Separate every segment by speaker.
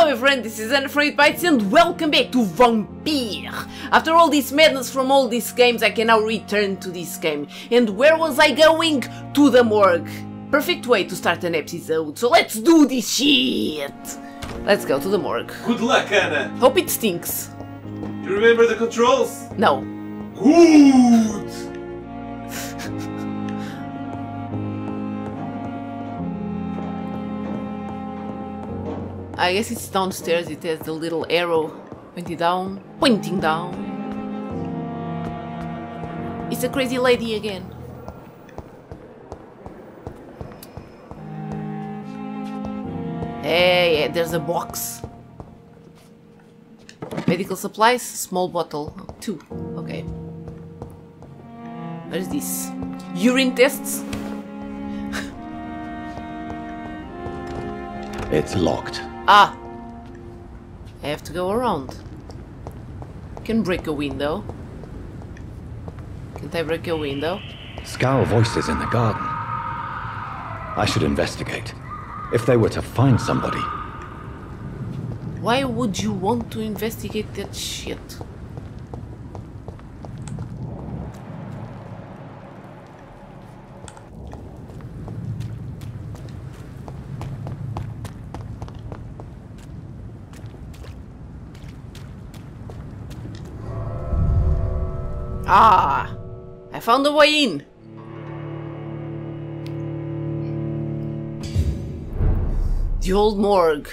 Speaker 1: Hello my friend, this is Unafraid Bites and welcome back to Vampyr! After all this madness from all these games, I can now return to this game. And where was I going? To the morgue. Perfect way to start an episode, so let's do this shit! Let's go to the morgue.
Speaker 2: Good luck, Anna!
Speaker 1: Hope it stinks.
Speaker 2: You remember the controls?
Speaker 1: No.
Speaker 2: Good!
Speaker 1: I guess it's downstairs, it has the little arrow pointing down. It's a crazy lady again. Hey, there's a box. Medical supplies, small bottle. 2, okay. What is this? Urine tests?
Speaker 3: It's locked.
Speaker 1: Ah! I have to go around. Can break a window. Can't I break a window?
Speaker 3: Scowl voices in the garden. I should investigate. If they were to find somebody.
Speaker 1: Why would you want to investigate that shit? Ah! I found a way in! The old morgue.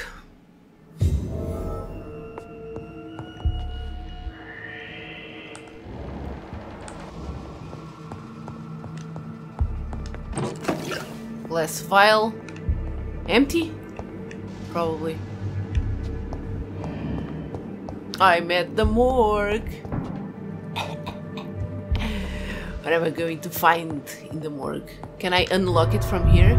Speaker 1: Glass vial. Empty? Probably. I'm at the morgue. What am I going to find in the morgue? Can I unlock it from here?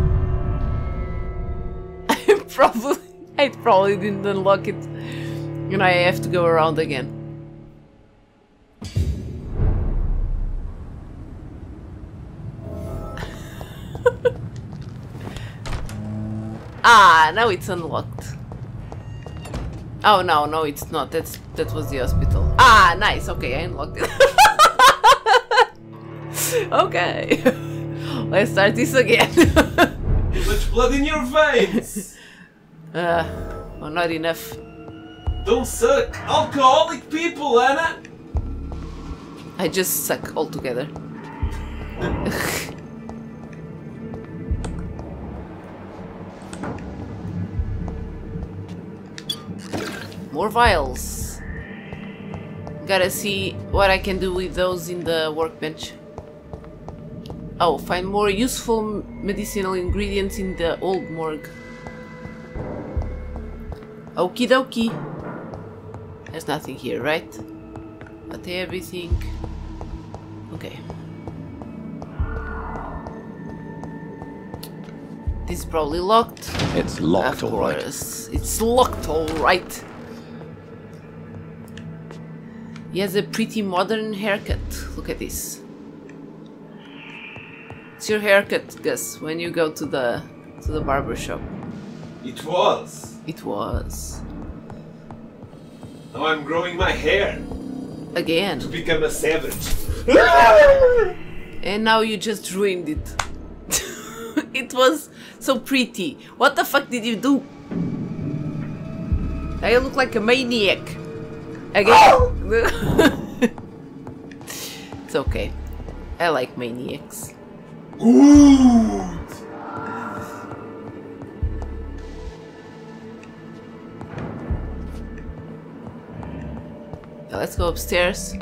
Speaker 1: I probably didn't unlock it. And I have to go around again. Ah, now it's unlocked. Oh no, it's not. That was the hospital. Ah, nice. Okay, I unlocked it. Okay, let's start this again.
Speaker 2: Too much blood in your veins!
Speaker 1: Well, not enough.
Speaker 2: Don't suck alcoholic people, Anna!
Speaker 1: I just suck altogether. More vials. Gotta see what I can do with those in the workbench. Oh, find more useful medicinal ingredients in the old morgue. Okie dokie. There's nothing here, right? But everything. Okay. This is probably locked.
Speaker 3: It's locked,
Speaker 1: of
Speaker 3: alright.
Speaker 1: course. It's locked, alright. He has a pretty modern haircut. Look at this. It's your haircut, Gus, when you go to the barber shop.
Speaker 2: It was.
Speaker 1: It was.
Speaker 2: Now I'm growing my hair.
Speaker 1: Again.
Speaker 2: To become a savage.
Speaker 1: And now you just ruined it. It was so pretty. What the fuck did you do? I look like a maniac. Again. It's okay. I like maniacs.
Speaker 2: Good!
Speaker 1: Now let's go upstairs.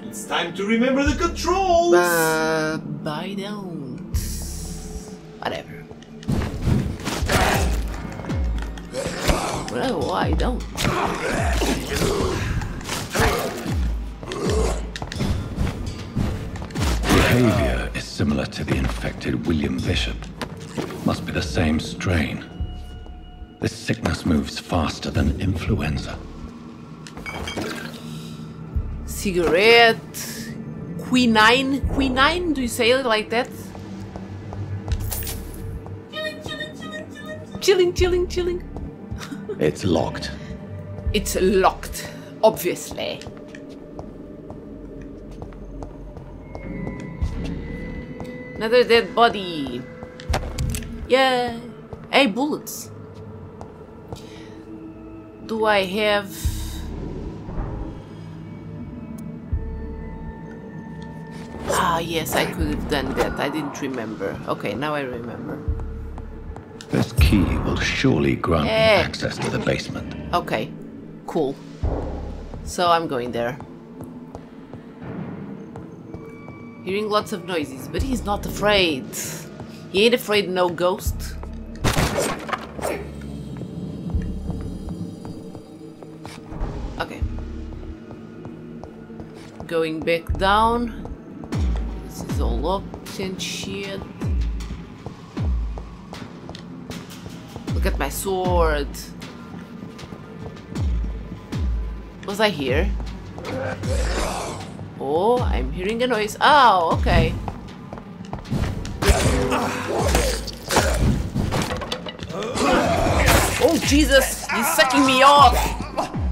Speaker 2: It's time to remember the controls!
Speaker 1: I don't. Whatever. No, I don't.
Speaker 3: Behavior is similar to the infected William Bishop. Must be the same strain. This sickness moves faster than influenza.
Speaker 1: Cigarette. Quinine? Quinine? Do you say it like that? Chilling, chilling, chilling.
Speaker 3: It's locked.
Speaker 1: It's locked, obviously. Another dead body. Yeah. Hey, bullets. Do I have... Ah, yes, I could have done that. I didn't remember. Okay, now I remember.
Speaker 3: This key will surely grant me access to the basement.
Speaker 1: Okay, cool. So I'm going there. Hearing lots of noises, but he's not afraid. He ain't afraid no ghost. Okay. Going back down. This is all locked and shit. Look at my sword. Was I here? Oh, I'm hearing a noise. Oh, okay. Oh, Jesus! He's sucking me off!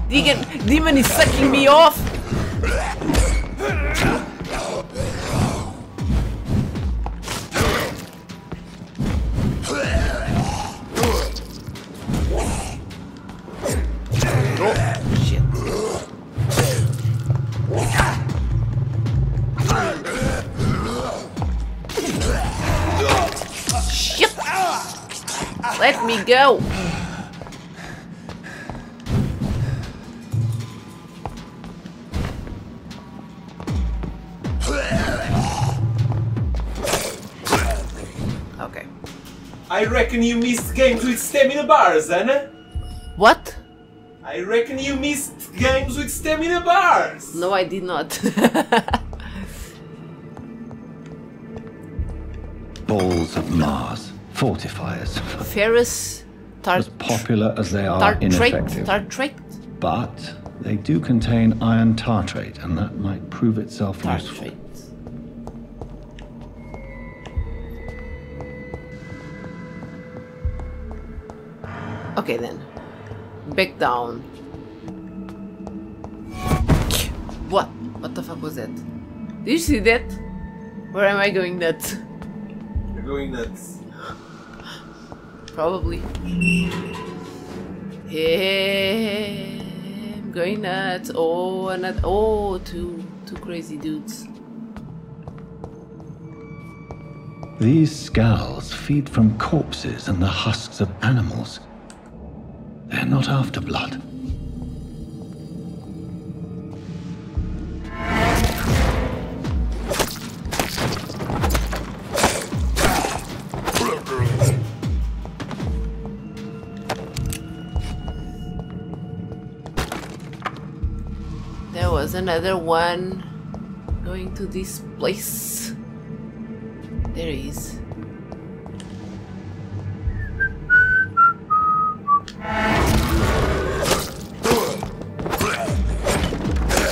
Speaker 1: Demon is sucking me off! Let me go! Okay.
Speaker 2: I reckon you missed games with stamina bars, Anna.
Speaker 1: What?
Speaker 2: I reckon you missed games with stamina bars.
Speaker 1: No, I did not.
Speaker 3: Balls of Mars. Fortifiers.
Speaker 1: Ferrous
Speaker 3: As popular as they are ineffective.
Speaker 1: tartrate?
Speaker 3: But they do contain iron tartrate, and that might prove itself useful.
Speaker 1: Tartrate. Okay then. Back down. What? What the fuck was that? Did you see that? Where am I going nuts?
Speaker 2: You're going nuts.
Speaker 1: Probably. Yeah, I'm going nuts. Oh, and oh, two crazy dudes.
Speaker 3: These scowls feed from corpses and the husks of animals. They're not after blood.
Speaker 1: There was another one going to this place. There he is.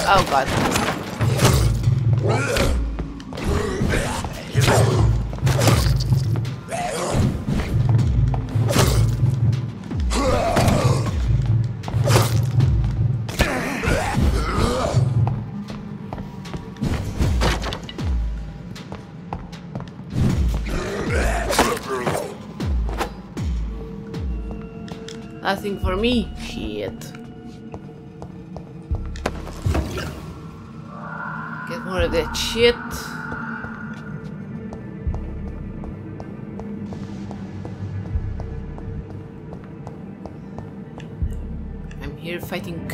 Speaker 1: Oh god. Nothing for me. Shit. Get more of that shit. I'm here fighting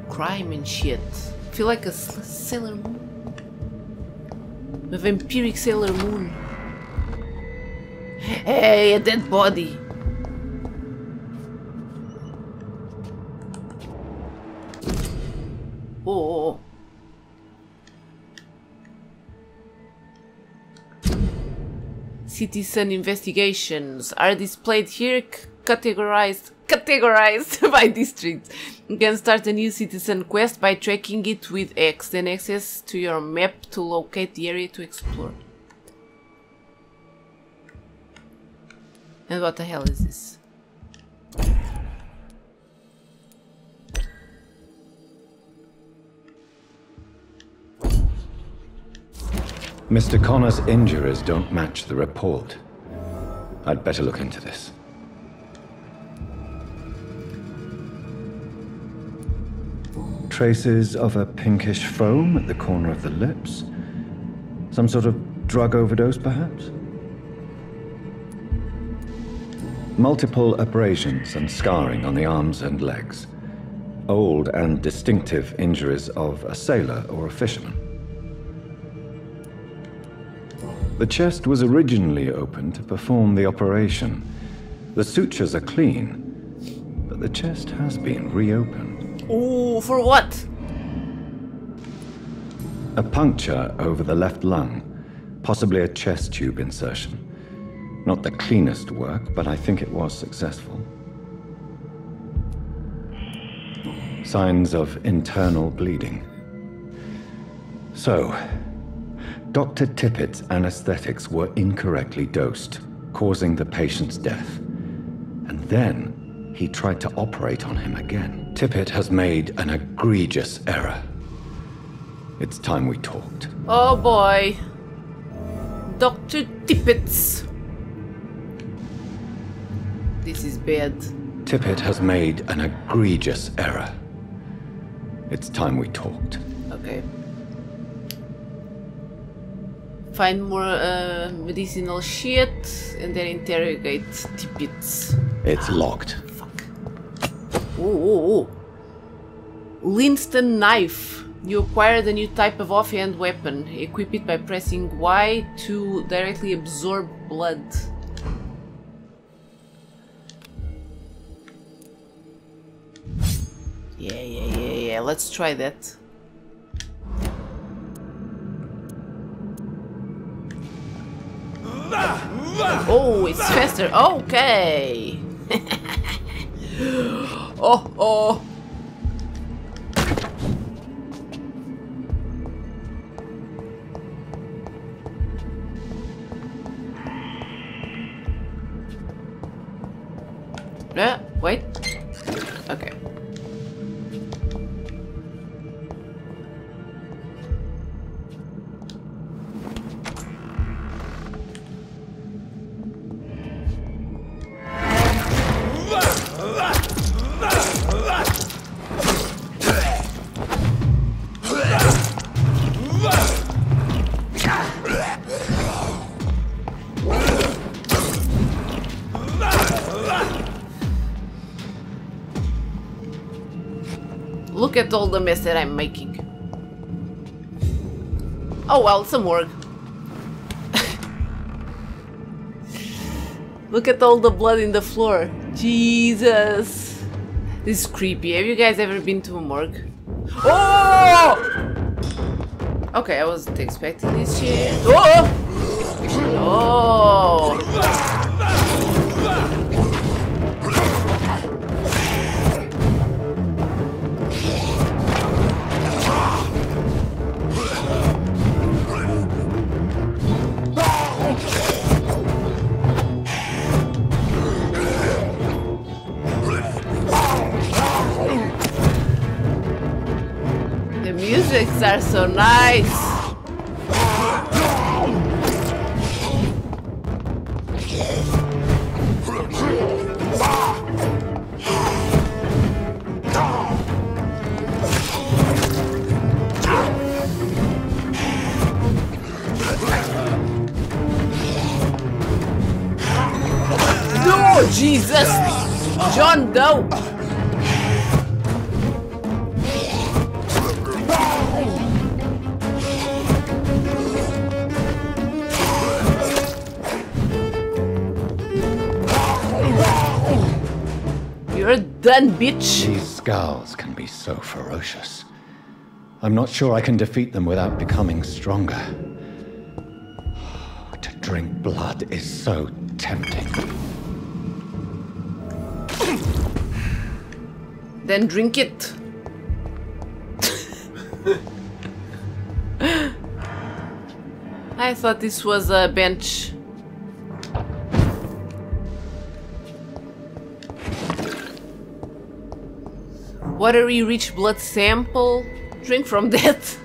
Speaker 1: crime and shit. I feel like a Sailor Moon. A vampiric Sailor Moon. Hey, a dead body. Oh. Citizen investigations are displayed here, categorized by districts. You can start a new citizen quest by tracking it with X, then access to your map to locate the area to explore. And what the hell is this?
Speaker 3: Mr. Connor's injuries don't match the report. I'd better look into this. Traces of a pinkish foam at the corner of the lips. Some sort of drug overdose, perhaps? Multiple abrasions and scarring on the arms and legs. Old and distinctive injuries of a sailor or a fisherman. The chest was originally opened to perform the operation. The sutures are clean, but the chest has been reopened.
Speaker 1: Ooh, for what?
Speaker 3: A puncture over the left lung, possibly a chest tube insertion. Not the cleanest work, but I think it was successful. Signs of internal bleeding. So, Dr. Tippet's anesthetics were incorrectly dosed, causing the patient's death. And then he tried to operate on him again. Tippet has made an egregious error. It's time we talked.
Speaker 1: Oh boy. Dr. Tippet's. This is bad.
Speaker 3: Tippet has made an egregious error. It's time we talked.
Speaker 1: Okay. Find more medicinal shit and then interrogate Tippets.
Speaker 3: It's locked.
Speaker 1: Fuck. Ooh. Linston knife. You acquired a new type of offhand weapon. Equip it by pressing Y to directly absorb blood. Yeah. Let's try that. Oh, it's faster. Okay. Oh. Wait. Okay. Look at all the mess that I'm making. Oh well, it's a morgue. Look at all the blood in the floor. Jesus. This is creepy. Have you guys ever been to a morgue? Oh! Okay, I wasn't expecting this shit. Oh! Oh! Musics are so nice. No, Jesus, John Doe. You're done, bitch.
Speaker 3: These scowls can be so ferocious. I'm not sure I can defeat them without becoming stronger. To drink blood is so tempting.
Speaker 1: Then drink it. I thought this was a bench. Watery rich blood sample. Drink from that.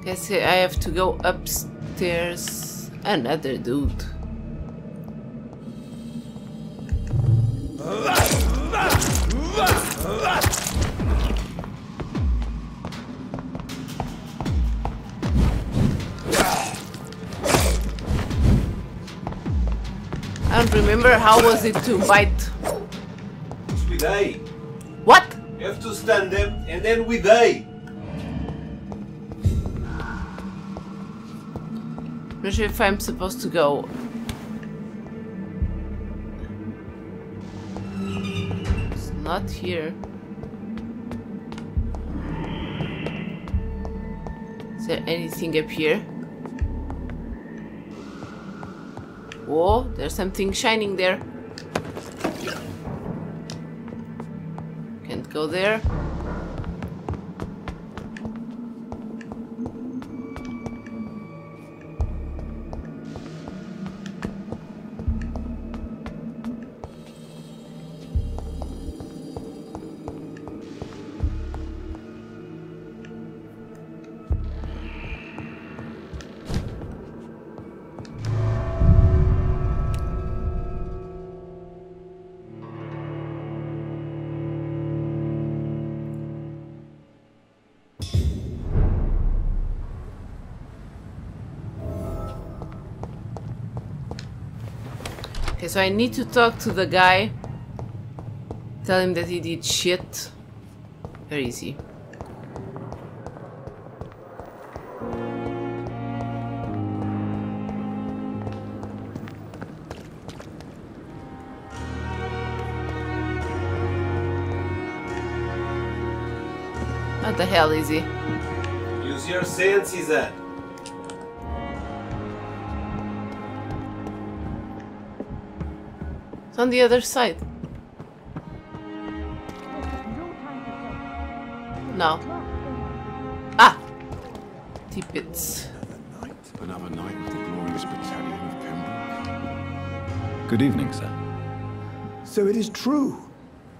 Speaker 1: Guess I have to go upstairs. Another dude. I don't remember how was it to fight.
Speaker 2: It's with A.
Speaker 1: What?
Speaker 2: You have to stand them and then with A.
Speaker 1: Not sure if I'm supposed to go. It's not here. Is there anything up here? Whoa, there's something shining there. Can't go there. Okay, so I need to talk to the guy. Tell him that he did shit. Where is he? What the hell is he?
Speaker 2: Use your senses, then.
Speaker 1: On the other side. No. Ah! Tippets.
Speaker 4: Another night with the glorious battalion of Pembroke.
Speaker 3: Good evening, sir.
Speaker 5: So it is true.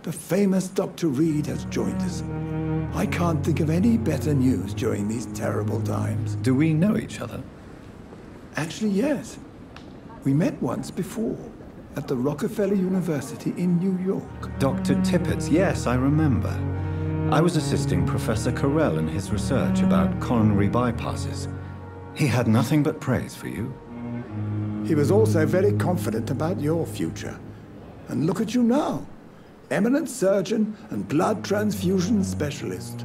Speaker 5: The famous Dr. Reid has joined us. I can't think of any better news during these terrible times.
Speaker 3: Do we know each other?
Speaker 5: Actually, yes. We met once before. At the Rockefeller University in New York.
Speaker 3: Dr. Tippet, yes, I remember. I was assisting Professor Carell in his research about coronary bypasses. He had nothing but praise for you.
Speaker 5: He was also very confident about your future. And look at you now. Eminent surgeon and blood transfusion specialist.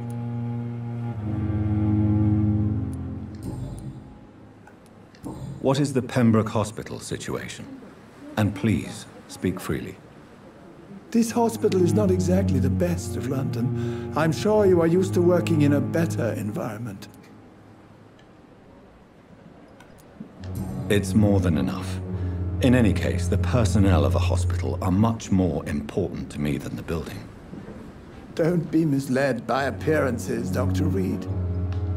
Speaker 3: What is the Pembroke Hospital situation? And please, speak freely.
Speaker 5: This hospital is not exactly the best of London. I'm sure you are used to working in a better environment.
Speaker 3: It's more than enough. In any case, the personnel of a hospital are much more important to me than the building.
Speaker 5: Don't be misled by appearances, Dr. Reid.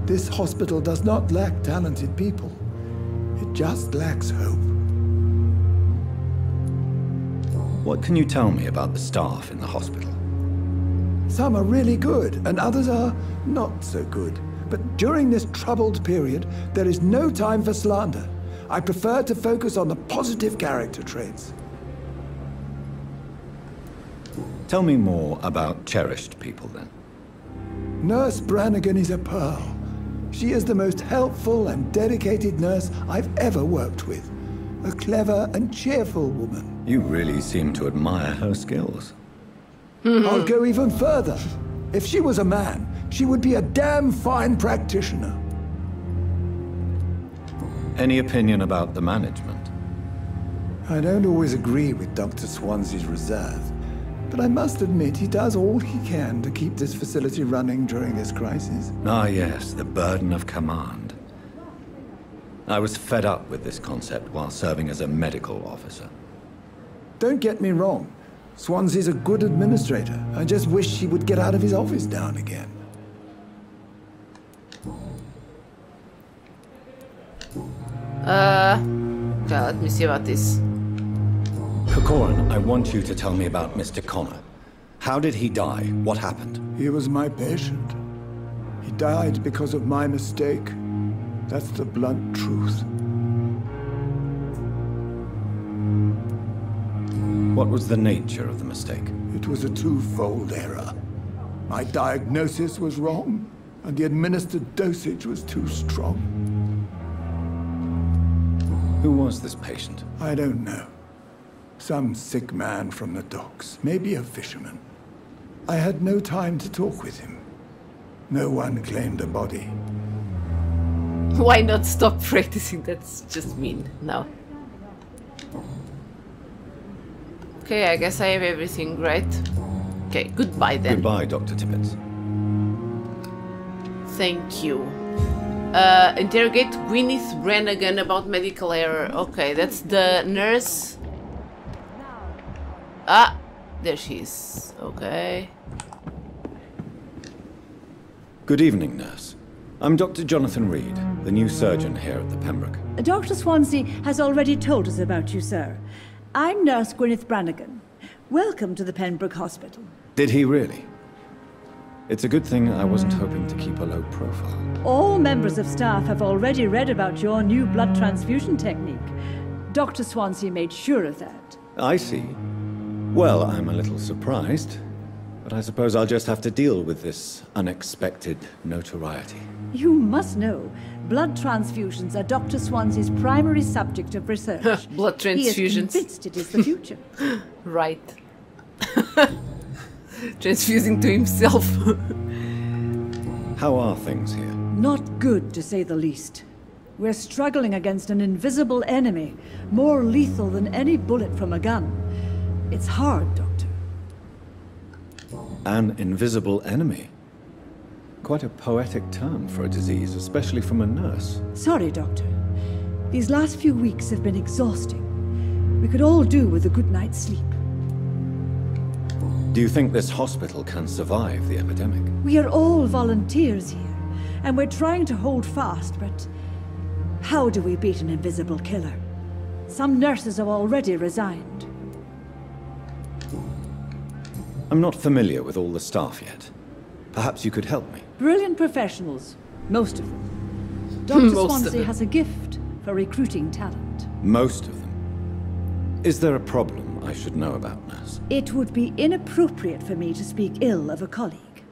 Speaker 5: This hospital does not lack talented people. It just lacks hope.
Speaker 3: What can you tell me about the staff in the hospital?
Speaker 5: Some are really good, and others are not so good. But during this troubled period, there is no time for slander. I prefer to focus on the positive character traits.
Speaker 3: Tell me more about cherished people, then.
Speaker 5: Nurse Brannigan is a pearl. She is the most helpful and dedicated nurse I've ever worked with. A clever and cheerful woman.
Speaker 3: You really seem to admire her skills.
Speaker 5: I'll go even further. If she was a man, she would be a damn fine practitioner.
Speaker 3: Any opinion about the management?
Speaker 5: I don't always agree with Dr. Swansea's reserve, but I must admit he does all he can to keep this facility running during this crisis.
Speaker 3: Ah, yes, the burden of command. I was fed up with this concept while serving as a medical officer.
Speaker 5: Don't get me wrong. Swansea's a good administrator. I just wish he would get out of his office now and again.
Speaker 1: Okay, let me see about this.
Speaker 3: Corcoran, I want you to tell me about Mr. Connor. How did he die? What happened?
Speaker 5: He was my patient. He died because of my mistake. That's the blunt truth.
Speaker 3: What was the nature of the mistake?
Speaker 5: It was a twofold error. My diagnosis was wrong, and the administered dosage was too strong.
Speaker 3: Who was this patient?
Speaker 5: I don't know. Some sick man from the docks, maybe a fisherman. I had no time to talk with him. No one claimed a body.
Speaker 1: Why not stop practicing? That's just mean. No. Okay, I guess I have everything right. Okay, goodbye then.
Speaker 3: Goodbye, Dr. Tippet.
Speaker 1: Thank you. Interrogate Gwyneth Brannigan about medical error. Okay, that's the nurse. Ah, there she is. Okay.
Speaker 3: Good evening, nurse. I'm Dr. Jonathan Reid, the new surgeon here at the Pembroke.
Speaker 6: Dr. Swansea has already told us about you, sir. I'm Nurse Gwyneth Brannigan. Welcome to the Pembroke Hospital.
Speaker 3: Did he really? It's a good thing I wasn't hoping to keep a low profile.
Speaker 6: All members of staff have already read about your new blood transfusion technique. Dr. Swansea made sure of that.
Speaker 3: I see. Well, I'm a little surprised, but I suppose I'll just have to deal with this unexpected notoriety.
Speaker 6: You must know, blood transfusions are Dr. Swansea's primary subject of research.
Speaker 1: Blood transfusions.
Speaker 6: He is convinced it is the future.
Speaker 1: Right. Transfusing to himself.
Speaker 3: How are things here?
Speaker 6: Not good, to say the least. We're struggling against an invisible enemy, more lethal than any bullet from a gun. It's hard, Doctor.
Speaker 3: An invisible enemy? Quite a poetic term for a disease, especially from a nurse.
Speaker 6: Sorry, Doctor. These last few weeks have been exhausting. We could all do with a good night's sleep.
Speaker 3: Do you think this hospital can survive the epidemic?
Speaker 6: We are all volunteers here, and we're trying to hold fast, but how do we beat an invisible killer? Some nurses have already resigned.
Speaker 3: I'm not familiar with all the staff yet. Perhaps you could help me.
Speaker 6: Brilliant professionals, most of them. Dr. Swansea has a gift for recruiting talent.
Speaker 3: Most of them? Is there a problem I should know about, nurse?
Speaker 6: It would be inappropriate for me to speak ill of a colleague.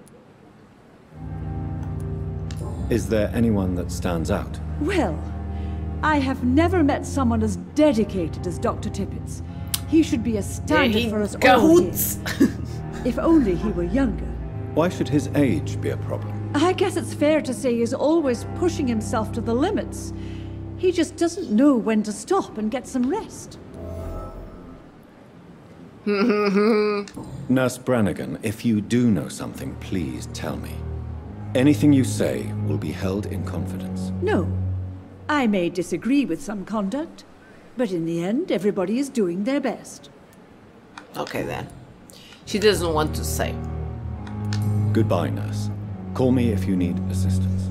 Speaker 3: Is there anyone that stands out?
Speaker 6: Well, I have never met someone as dedicated as Dr. Tippet's. He should be a standard for us all here. If only he were younger.
Speaker 3: Why should his age be a problem?
Speaker 6: I guess it's fair to say he's always pushing himself to the limits. He just doesn't know when to stop and get some rest.
Speaker 3: Nurse Brannigan, if you do know something, please tell me. Anything you say will be held in confidence.
Speaker 6: No. I may disagree with some conduct, but in the end, everybody is doing their best.
Speaker 1: Okay then. She doesn't want to say.
Speaker 3: Goodbye, nurse. Call me if you need assistance.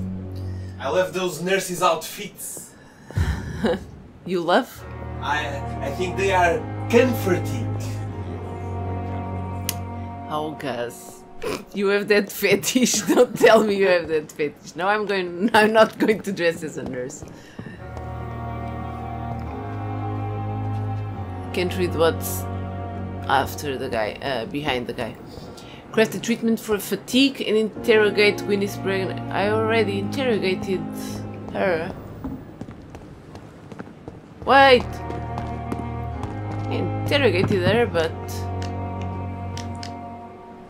Speaker 2: I love those nurses' outfits.
Speaker 1: You love?
Speaker 2: I think they are comforting.
Speaker 1: Oh, Gus. You have that fetish. Don't tell me you have that fetish. No, I'm not going to dress as a nurse. Can't read what's after the guy, behind the guy. Craft a treatment for fatigue and interrogate Gwyneth Brannigan. I already interrogated her. Wait! Interrogated her, but...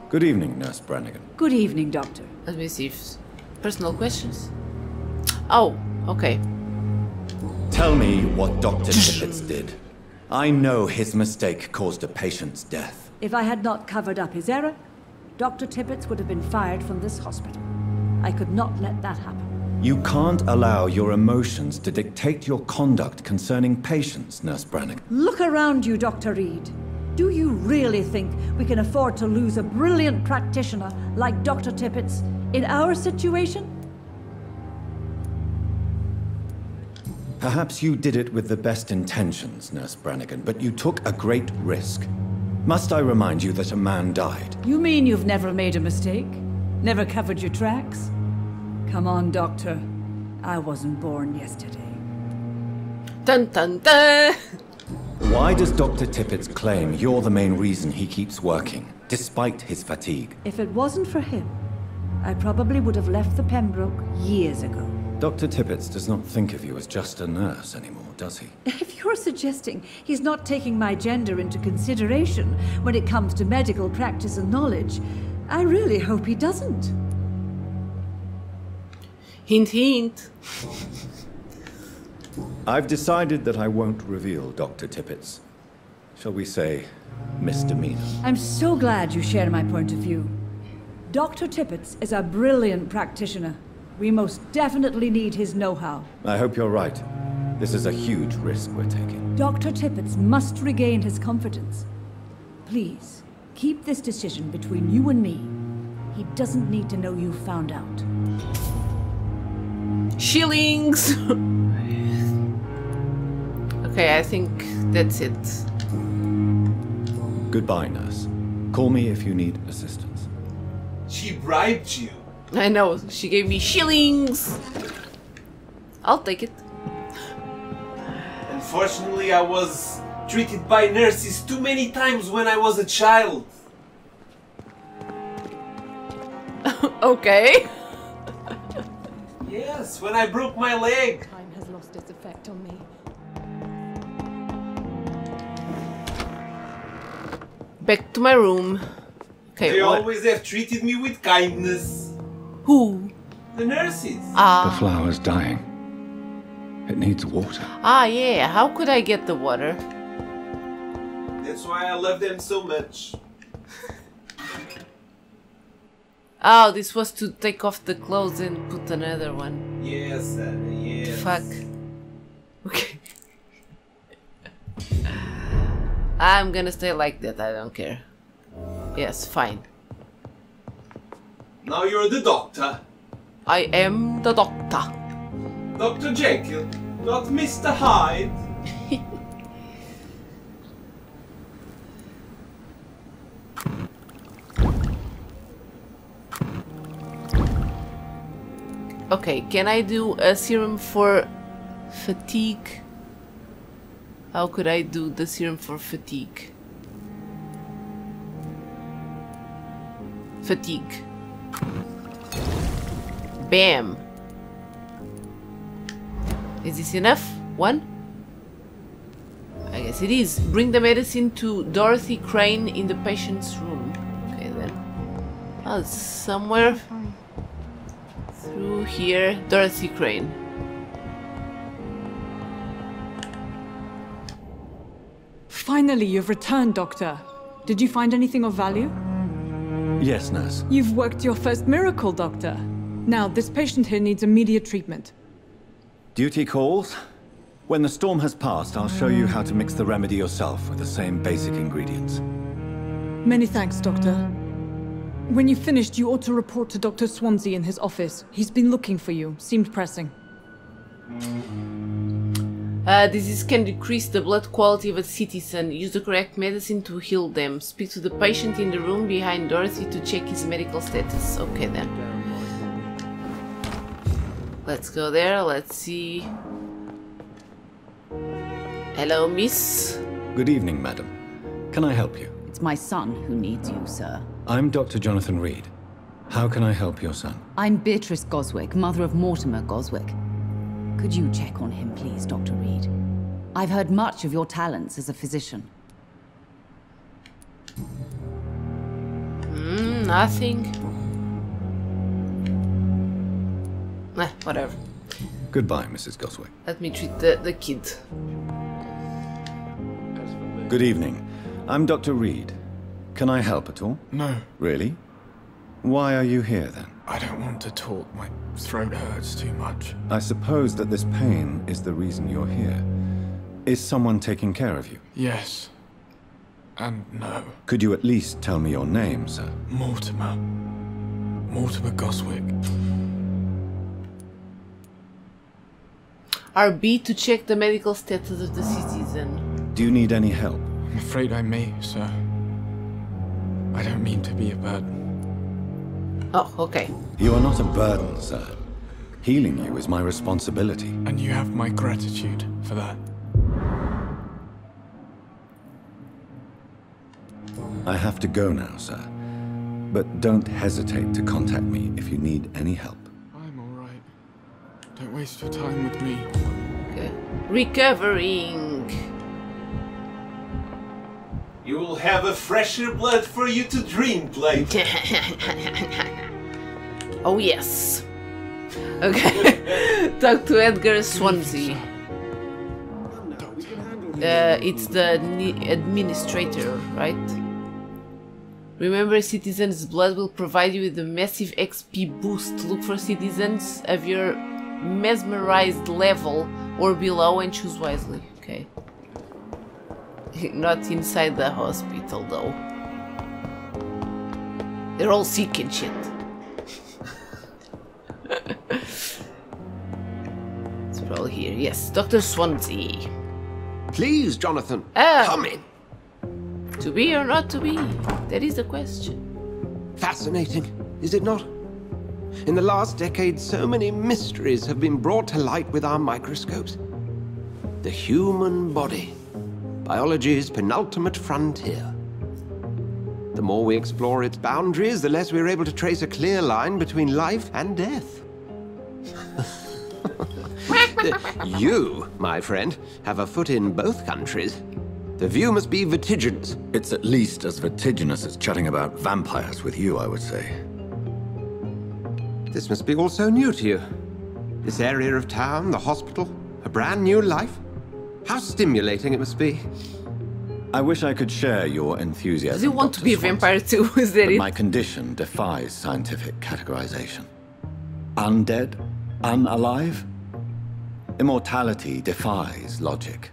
Speaker 3: Good evening, Nurse Brannigan.
Speaker 6: Good evening, Doctor.
Speaker 1: Let me see if... Personal questions? Oh, okay.
Speaker 3: Tell me what Dr. Tippet did. I know his mistake caused a patient's death.
Speaker 6: If I had not covered up his error, Dr. Tippet would have been fired from this hospital. I could not let that happen.
Speaker 3: You can't allow your emotions to dictate your conduct concerning patients, Nurse Brannigan.
Speaker 6: Look around you, Dr. Reid. Do you really think we can afford to lose a brilliant practitioner like Dr. Tippet's in our situation?
Speaker 3: Perhaps you did it with the best intentions, Nurse Brannigan, but you took a great risk. Must I remind you that a man died?
Speaker 6: You mean you've never made a mistake? Never covered your tracks? Come on, Doctor. I wasn't born yesterday.
Speaker 1: Dun dun dun!
Speaker 3: Why does Dr. Tippet claim you're the main reason he keeps working, despite his fatigue?
Speaker 6: If it wasn't for him, I probably would have left the Pembroke years ago.
Speaker 3: Dr. Tippet does not think of you as just a nurse anymore, does he?
Speaker 6: If you're suggesting he's not taking my gender into consideration when it comes to medical practice and knowledge, I really hope he doesn't.
Speaker 1: Hint, hint.
Speaker 3: I've decided that I won't reveal Dr. Tippet's, shall we say, misdemeanor.
Speaker 6: I'm so glad you share my point of view. Dr. Tippet is a brilliant practitioner. We most definitely need his know-how.
Speaker 3: I hope you're right. This is a huge risk we're taking.
Speaker 6: Dr. Tippet must regain his confidence. Please, keep this decision between you and me. He doesn't need to know you found out.
Speaker 1: Shillings! Okay, I think that's it.
Speaker 3: Goodbye, nurse. Call me if you need assistance.
Speaker 2: She bribed you.
Speaker 1: I know, she gave me shillings! I'll take it.
Speaker 2: Unfortunately, I was treated by nurses too many times when I was a child.
Speaker 1: Okay.
Speaker 2: Yes, when I broke my leg.
Speaker 7: Time has lost its effect on me.
Speaker 1: Back to my room. Okay,
Speaker 2: They
Speaker 1: what?
Speaker 2: always have treated me with kindness.
Speaker 1: Who?
Speaker 2: The nurses.
Speaker 3: The flower's dying. It needs water.
Speaker 1: Ah, yeah. How could I get the water?
Speaker 2: That's why I love them so much.
Speaker 1: Oh, this was to take off the clothes and put another one.
Speaker 2: Yes, yes.
Speaker 1: Fuck. Okay. I'm gonna stay like that, I don't care. Yes, fine.
Speaker 2: Now you're the doctor.
Speaker 1: I am the doctor.
Speaker 2: Dr. Jekyll, not Mr. Hyde.
Speaker 1: Okay, can I do a serum for fatigue? How could I do the serum for fatigue? Fatigue. Bam. Is this enough? One? I guess it is. Bring the medicine to Dorothy Crane in the patient's room. Okay then. Oh, it's somewhere through here. Dorothy Crane.
Speaker 7: Finally, you've returned, Doctor. Did you find anything of value?
Speaker 3: Yes, nurse.
Speaker 7: You've worked your first miracle, Doctor. Now, this patient here needs immediate treatment.
Speaker 3: Duty calls. When the storm has passed, I'll show you how to mix the remedy yourself with the same basic ingredients.
Speaker 7: Many thanks, Doctor. When you've finished, you ought to report to Dr. Swansea in his office. He's been looking for you. Seemed pressing.
Speaker 1: Disease can decrease the blood quality of a citizen. Use the correct medicine to heal them. Speak to the patient in the room behind Dorothy to check his medical status. Okay then. Let's go there. Let's see. Hello, miss.
Speaker 3: Good evening, madam. Can I help you?
Speaker 8: It's my son who needs you, sir.
Speaker 3: I'm Dr. Jonathan Reid. How can I help your son?
Speaker 8: I'm Beatrice Goswick, mother of Mortimer Goswick. Could you check on him, please, Dr. Reid? I've heard much of your talents as a physician.
Speaker 1: Nothing. Whatever.
Speaker 3: Goodbye, Mrs. Goswick.
Speaker 1: Let me treat the kid.
Speaker 3: Good evening. I'm Dr. Reid. Can I help at all?
Speaker 4: No,
Speaker 3: Really? Why are you here then?
Speaker 4: I don't want to talk. My throat hurts too much.
Speaker 3: I suppose that this pain is the reason you're here. Is someone taking care of you?
Speaker 4: Yes. And no.
Speaker 3: Could you at least tell me your name, sir?
Speaker 4: Mortimer. Mortimer Goswick.
Speaker 1: RB to check the medical status of the citizen.
Speaker 3: Do you need any help?
Speaker 4: I'm afraid I may, sir. I don't mean to be a burden.
Speaker 1: Oh, okay.
Speaker 3: You are not a burden, sir. Healing you is my responsibility.
Speaker 4: And you have my gratitude for that.
Speaker 3: I have to go now, sir. But don't hesitate to contact me if you need any help.
Speaker 4: I'm alright. Don't waste your time with me.
Speaker 1: Okay. Recovering.
Speaker 2: You will have a fresher blood for you to drink later.
Speaker 1: Oh yes. Okay. Talk to Edgar Swansea. It's the administrator, right? Remember, citizens' blood will provide you with a massive XP boost. Look for citizens of your mesmerized level or below and choose wisely. Okay. Not inside the hospital, though. They're all sick and shit. It's probably here. Yes, Dr. Swansea.
Speaker 9: Please, Jonathan, come in.
Speaker 1: To be or not to be? That is the question.
Speaker 9: Fascinating, is it not? In the last decade, so many mysteries have been brought to light with our microscopes. The human body, biology's penultimate frontier. The more we explore its boundaries, the less we're able to trace a clear line between life and death. You, my friend, have a foot in both countries. The view must be vertiginous.
Speaker 3: It's at least as vertiginous as chatting about vampires with you, I would say.
Speaker 9: This must be all so new to you. This area of town, the hospital, a brand new life. How stimulating it must be.
Speaker 3: I wish I could share your enthusiasm.
Speaker 1: Does he want to be a vampire too? Is that it?
Speaker 3: My condition defies scientific categorization. Undead? Unalive? Immortality defies logic.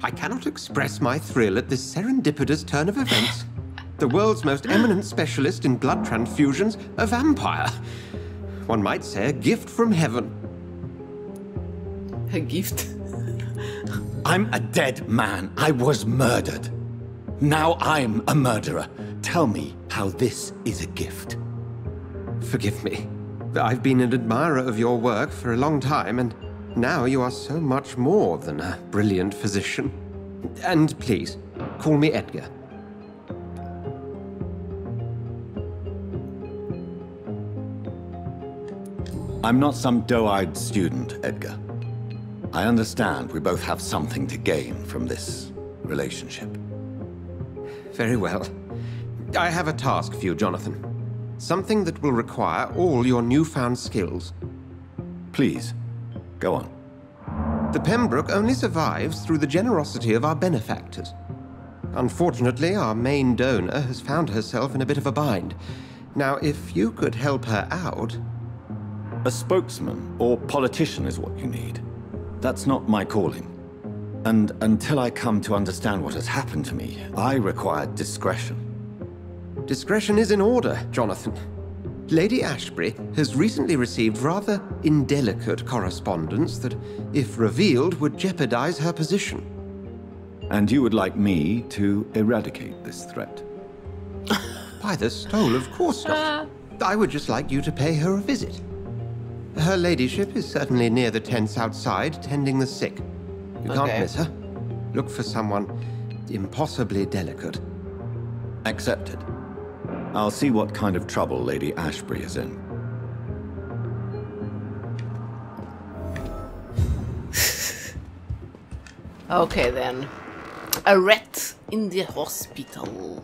Speaker 9: I cannot express my thrill at this serendipitous turn of events. The world's most eminent specialist in blood transfusions, a vampire. One might say a gift from heaven.
Speaker 1: A gift?
Speaker 3: I'm a dead man. I was murdered. Now I'm a murderer. Tell me how this is a gift.
Speaker 9: Forgive me. I've been an admirer of your work for a long time, and now you are so much more than a brilliant physician. And please, call me Edgar.
Speaker 3: I'm not some doe-eyed student, Edgar. I understand we both have something to gain from this relationship.
Speaker 9: Very well. I have a task for you, Jonathan. Something that will require all your newfound skills.
Speaker 3: Please, go on.
Speaker 9: The Pembroke only survives through the generosity of our benefactors. Unfortunately, our main donor has found herself in a bit of a bind. Now, if you could help her out...
Speaker 3: A spokesman or politician is what you need. That's not my calling. And until I come to understand what has happened to me, I require discretion.
Speaker 9: Discretion is in order, Jonathan. Lady Ashbury has recently received rather indelicate correspondence that, if revealed, would jeopardize her position.
Speaker 3: And you would like me to eradicate this threat?
Speaker 9: By the stole, of course not. I would just like you to pay her a visit. Her ladyship is certainly near the tents outside, tending the sick. You can't miss her. Look for someone impossibly delicate.
Speaker 3: Accepted. I'll see what kind of trouble Lady Ashbury is in.
Speaker 1: Okay then. A rat in the hospital.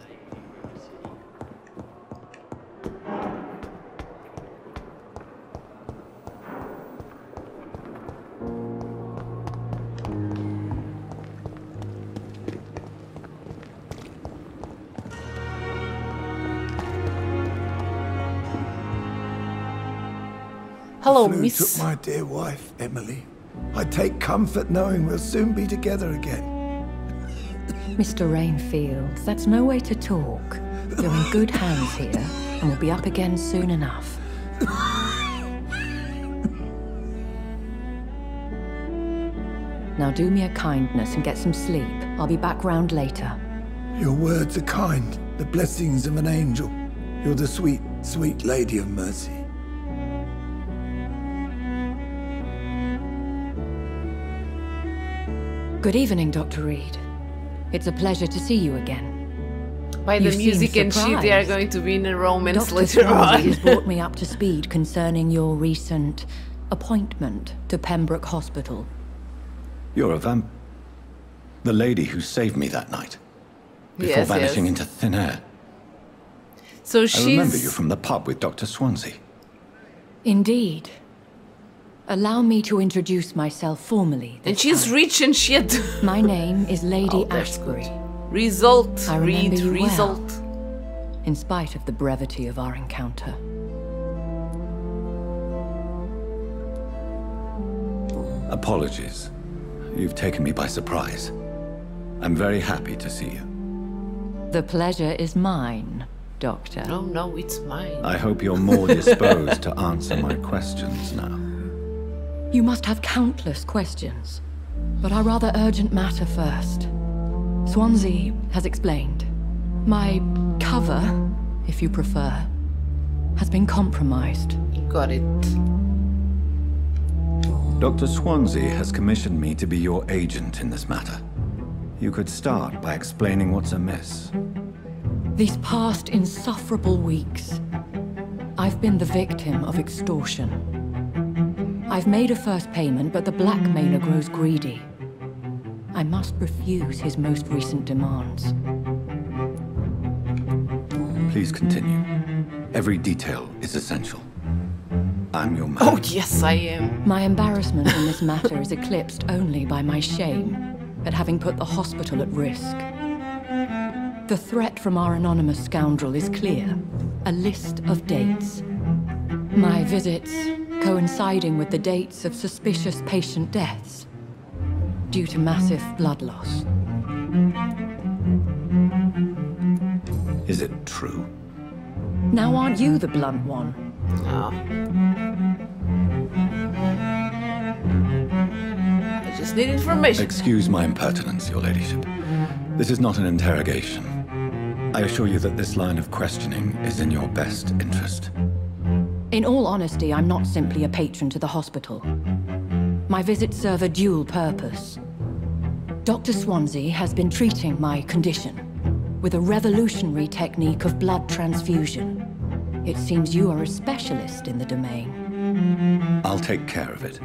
Speaker 1: Hello,
Speaker 5: Flu
Speaker 1: Miss.
Speaker 5: took my dear wife, Emily. I take comfort knowing we'll soon be together again.
Speaker 10: Mr. Rainfield, that's no way to talk. You're in good hands here, and we'll be up again soon enough. Now do me a kindness and get some sleep. I'll be back round later.
Speaker 5: Your words are kind, the blessings of an angel. You're the sweet, sweet Lady of Mercy.
Speaker 10: Good evening, Dr. Reid. It's a pleasure to see you again.
Speaker 1: By the music and shit, they are going to be in a romance later on.
Speaker 10: Has brought me up to speed concerning your recent appointment to Pembroke Hospital.
Speaker 3: You're a the lady who saved me that night. Before vanishing into thin air.
Speaker 1: So she's...
Speaker 3: I remember you from the pub with Dr. Swansea.
Speaker 10: Indeed. Allow me to introduce myself formally.
Speaker 1: And she's rich and shit.
Speaker 10: My name is Lady Ashbury.
Speaker 1: Result,
Speaker 10: I remember you
Speaker 1: result.
Speaker 10: Well, in spite of the brevity of our encounter.
Speaker 3: Apologies. You've taken me by surprise. I'm very happy to see you.
Speaker 10: The pleasure is mine, Doctor.
Speaker 1: Oh no, it's mine.
Speaker 3: I hope you're more disposed to answer my questions now.
Speaker 10: You must have countless questions, but our rather urgent matter first. Swansea has explained. My cover, if you prefer, has been compromised.
Speaker 1: Got it.
Speaker 3: Dr. Swansea has commissioned me to be your agent in this matter. You could start by explaining what's amiss.
Speaker 10: These past insufferable weeks, I've been the victim of extortion. I've made a first payment, but the blackmailer grows greedy. I must refuse his most recent demands.
Speaker 3: Please continue. Every detail is essential. I'm your man.
Speaker 1: Oh, yes, I am.
Speaker 10: My embarrassment in this matter is eclipsed only by my shame at having put the hospital at risk. The threat from our anonymous scoundrel is clear. A list of dates. My visits coinciding with the dates of suspicious patient deaths due to massive blood loss.
Speaker 3: Is it true?
Speaker 10: Now aren't you the blunt one?
Speaker 1: No. I just need information.
Speaker 3: Excuse my impertinence, your ladyship. This is not an interrogation. I assure you that this line of questioning is in your best interest.
Speaker 10: In all honesty, I'm not simply a patron to the hospital. My visits serve a dual purpose. Dr. Swansea has been treating my condition with a revolutionary technique of blood transfusion. It seems you are a specialist in the domain.
Speaker 3: I'll take care of it.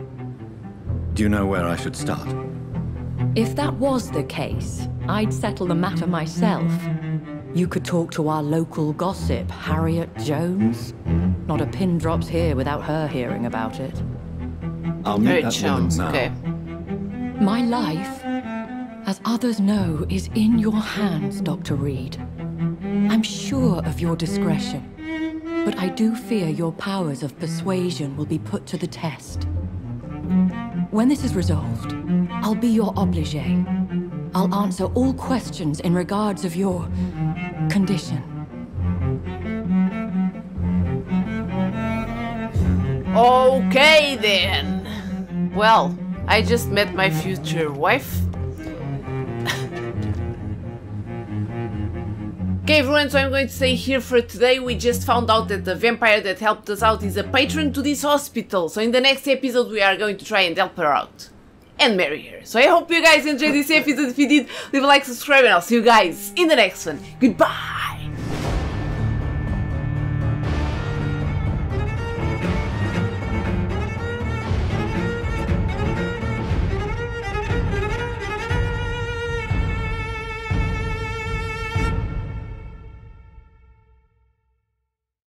Speaker 3: Do you know where I should start?
Speaker 10: If that was the case, I'd settle the matter myself. You could talk to our local gossip, Harriet Jones. Not a pin drops here without her hearing about it.
Speaker 3: I'll meet that woman now.
Speaker 1: Okay.
Speaker 10: My life, as others know, is in your hands, Dr. Reid. I'm sure of your discretion, but I do fear your powers of persuasion will be put to the test. When this is resolved, I'll be your obligé. I'll answer all questions in regards of your condition.
Speaker 1: Okay then. Well, I just met my future wife. Okay everyone, so I'm going to stay here for today. We just found out that the vampire that helped us out is a patron to this hospital. So in the next episode we are going to try and help her out. And marry her. So I hope you guys enjoyed this episode. If you did, leave a like, subscribe, and I'll see you guys in the next one. Goodbye!